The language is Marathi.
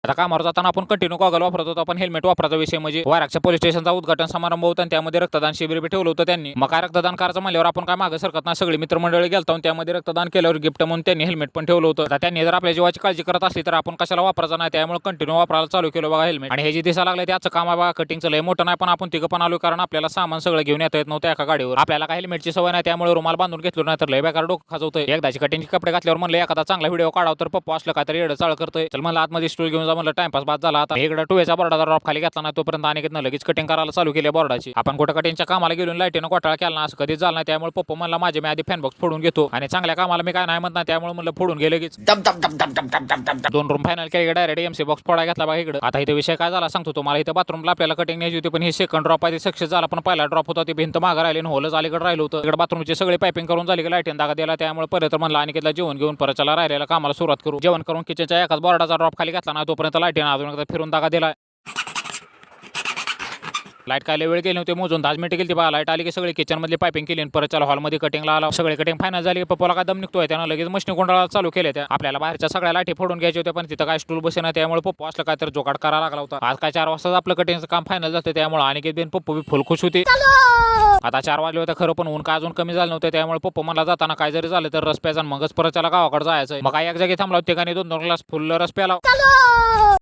आता कामावर जाताना आपण कंटिन्यू गॉगल वापरत होतो, आपण हेल्मेट वापरायचा विषय म्हणजे वाराच्या पोलीस स्टेशनचा उद्घाटन समारंभ होता आणि त्यामध्ये रक्तदान शिबिर बी ठेवलं होतं त्यांनी. मग काय रक्तदान करायचं म्हणल्यावर आपण काय मागे सरकत ना, सगळी मित्रमंडळी गेलतो आणि त्यामध्ये रक्तदान केल्यावर गिफ्ट म्हणून त्यांनी हेल्मेट पण ठेवलं होतं. आता त्यांनी जर आपल्या जीवाची काळजी करत असली तर आपण कशाला वापरायचं नाही, त्यामुळे कंटिन्यू वापरायला चालू केलं बघा हेल्मेट. आणि हे जे दिसायला लागलं त्याचं काम आहे बघा, कटिंगचं लय मोठं नाही, पण आपण तिघं पण आलो कारण आपल्याला सामान सगळं घेऊन येता येत नव्हतं एका गाडीवर. आपल्याला काय हेल्मेटची सवय नाही, त्यामुळे रुमाल बांधून घेतलो नाही तर लय बेकार डोकं खाजवतंय. एकदाची कटिंगचे कपडे घातल्यावर म्हणलं एखादा चांगला व्हिडिओ काढाव तर पप्पा असलं काय तर येडं चाळ करतोय. चल म्हणलं आतमध्ये स्टूल घेऊन जा, म्हणलं टाइमपास बाद झाला. आता इकडे टुवेचा बोर्डाचा ड्रॉप खाली घेतला नाही तोपर्यंत अनिकेतनं लगेच कटिंग करायला चालू केली बोर्डाची. आपण कुठं कटिंगच्या कामाला गेलो लाईटीनं घोटाळा केला ना असं कधीच झालं नाही, त्यामुळे पप्पा म्हणला माझे मी आधी फॅन बॉक्स फोडून घेतो आणि चांगल्या कामाला मी काय नाही म्हणत नाही, त्यामुळे म्हणलं फोडून गेले लगेच. 2 रूम फायनल केले, डायरेक्ट एमसी बॉक्स फोडा घेतला बघा इकडे. आता इथे विषय काय झाला सांगतो तुम्हाला. इथे बाथरूमला आपल्याला कटिंग न्यायची होती, पण ही सेकंड ड्रॉप आहे सक्सेस झाला, पण पहिला ड्रॉप होता ती भिंत मागे राहिली आणि होलच अलीकडे राहिलं होतं. इकडे बाथरूमची सगळी पायपिंग करून झाली की लाईटीन दागा दिला, त्यामुळे परत म्हणला अनिकेतला जेवण घेऊन परत चला राहिलेला कामाला सुरुवात करू. जेवण करून किचनच्या एकाच बोर्डाचा ड्रॉप खाली घेतला ना तोपर्यंत लाईटीन अजून एकदा फिरून दागा दिला. लाईट काय वेळ केली होती मोजून 10 मिनिटं गेली बघा. लाईट आली की सगळी किचन मधली पायपिंग केली आणि परत चला हॉलमध्ये कटिंगला आला. सगळे कटिंग फायनल झाली. पप्पाला काय दम निघतोय, त्यानं लगेच मशीन कोंडाळा चालू केल्या. त्या आपल्याला बाहेरच्या सगळ्या लाईटी फोडून घ्यायचे होते, पण तिथं काय स्टूल बसे ना, त्यामुळे पप्पा असलं काय तर जोगाड करायला लागला होता. आज काय 4 वाजता आपलं कटिंगचं काम फायनल झालं, त्यामुळे अनिकेत बिन पप्पा बी फुल खुश होते. आता 4 वाजले होते खरं, पण ऊन काय अजून कमी झालं नव्हतं, त्यामुळे पप्पा मला जाताना काय जरी झालं तर रस प्यायचा मगच परत त्याला गावाकडे जायचं. मग काय एक जागी थांबला ठिकाणी 2-2 ग्लास फुल रस प्याला.